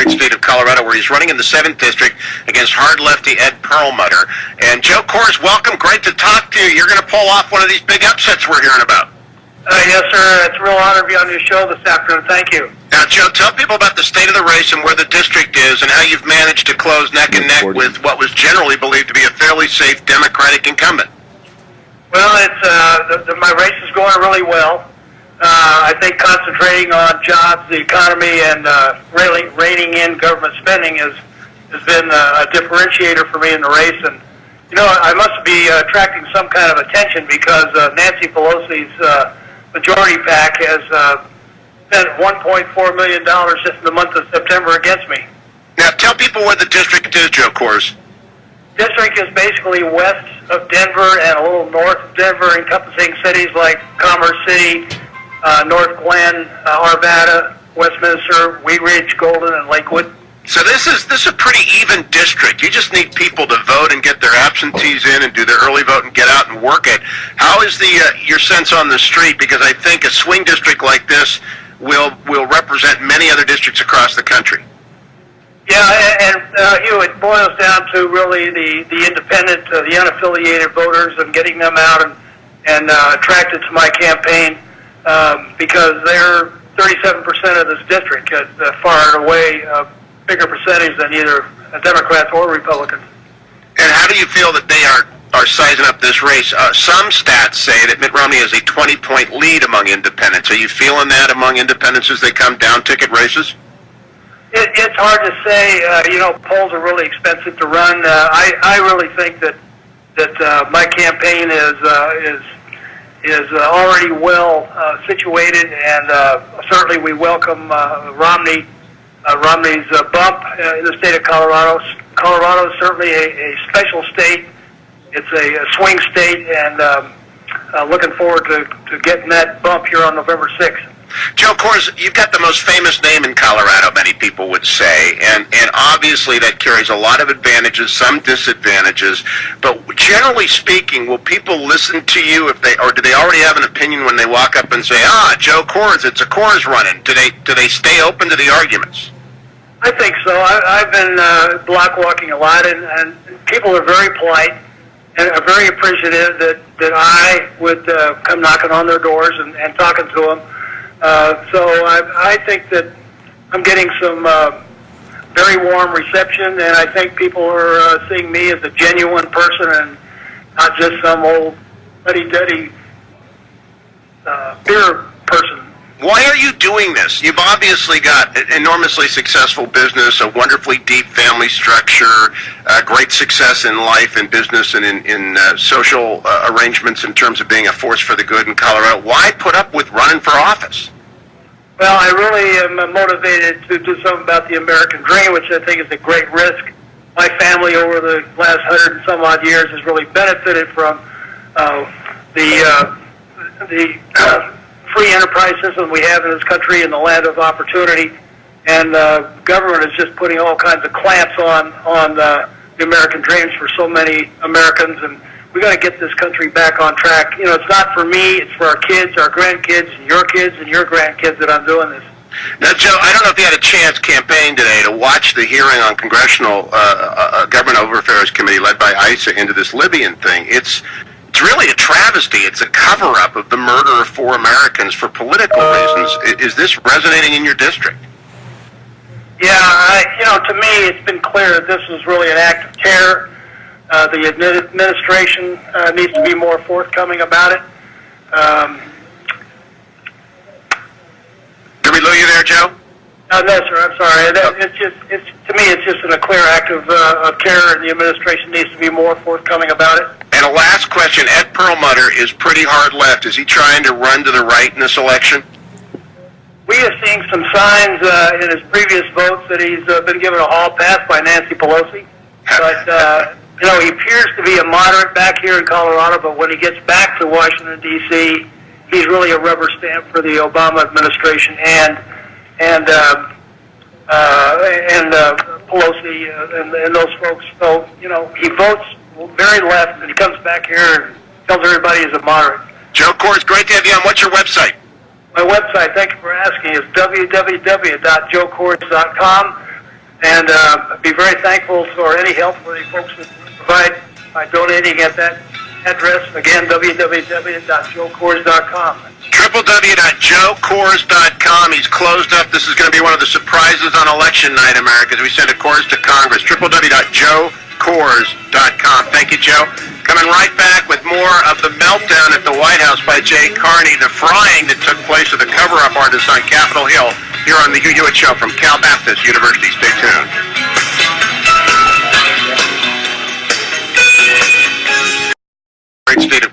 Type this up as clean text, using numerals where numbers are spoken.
great state of Colorado, where he's running in the 7th District against hard lefty Ed Perlmutter. And Joe Coors, welcome. Great to talk to you. You're going to pull off one of these big upsets we're hearing about. Yes, sir. It's a real honor to be on your show this afternoon. Thank you. Now, Joe, tell people about the state of the race and where the district is and how you've managed to close neck and neck with what was generally believed to be a fairly safe Democratic incumbent. Well, my race is going really well. I think concentrating on jobs, the economy, and reining in government spending has been a differentiator for me in the race. And, you know, I must be attracting some kind of attention because Nancy Pelosi's majority PAC has spent $1.4 million just in the month of September against me. Now, tell people where the district is, Joe Coors. District is basically west of Denver and a little north of Denver, encompassing cities like Commerce City, North Glen, Arvada, Westminster, Wheat Ridge, Golden, and Lakewood. So this is a pretty even district. You just need people to vote and get their absentees in and do their early vote and get out and work it. How is your sense on the street? Because I think a swing district like this will represent many other districts across the country. Yeah, and Hugh, it boils down to really the independent, the unaffiliated voters and getting them out and attracted to my campaign because they're 37% of this district, far and away bigger percentage than either Democrats or Republicans. And how do you feel that they are sizing up this race? Some stats say that Mitt Romney has a 20-point lead among independents. Are you feeling that among independents as they come down ticket races? It's hard to say. Polls are really expensive to run. I really think that my campaign is already well situated, and certainly we welcome Romney's bump in the state of Colorado. Colorado is certainly a special state. It's a swing state, and looking forward to getting that bump here on November 6th. Joe Coors, you've got the most famous name in Colorado, many people would say, and obviously that carries a lot of advantages, some disadvantages, but generally speaking, will people listen to you or do they already have an opinion when they walk up and say, Joe Coors, it's a Coors running? Do they stay open to the arguments? I think so. I've been block walking a lot, and people are very polite and are very appreciative that I would come knocking on their doors and talking to them. So I think that I'm getting some very warm reception, and I think people are seeing me as a genuine person and not just some old fuddy-duddy beer person. Why are you doing this? You've obviously got an enormously successful business, a wonderfully deep family structure, great success in life and business and in social arrangements in terms of being a force for the good in Colorado. Why put up with running for office? Well, I really am motivated to do something about the American dream, which I think is a great risk. My family over the last 100 and some odd years has really benefited from the free enterprise system we have in this country and the land of opportunity, and government is just putting all kinds of clamps on the American dreams for so many Americans, and we got to get this country back on track. You know, it's not for me, it's for our kids, our grandkids, and your grandkids that I'm doing this. Now, Joe, I don't know if you had a chance campaign today to watch the hearing on Congressional Government Over Affairs Committee led by ISA into this Libyan thing. It's really a travesty. It's a cover-up of the murder of 4 Americans for political reasons. Is this resonating in your district? Yeah, to me, it's been clear that this is really an act of terror. The administration needs to be more forthcoming about it. Did we lose you there, Joe? No, sir. I'm sorry. To me, it's just a clear act of terror, and the administration needs to be more forthcoming about it. And a last question: Ed Perlmutter is pretty hard left. Is he trying to run to the right in this election? We have seen some signs in his previous votes that he's been given a hall pass by Nancy Pelosi. But he appears to be a moderate back here in Colorado. But when he gets back to Washington D.C., he's really a rubber stamp for the Obama administration and Pelosi and those folks. So he votes very left, and he comes back here and tells everybody he's a moderate. Joe Coors, great to have you on. What's your website? My website, thank you for asking, is www.joecoors.com. and be very thankful for any help for the folks that provide by donating at that address. Again, www.joecoors.com. www.joecoors.com. He's closed up. This is going to be one of the surprises on election night, America, as we send a Coors to Congress. www.joecoors.com. Thank you, Joe. Coming right back with more of the meltdown at the White House by Jay Carney, the frying that took place with the cover-up artists on Capitol Hill, here on the Hugh Hewitt Show from Cal Baptist University. Stay tuned. Great state of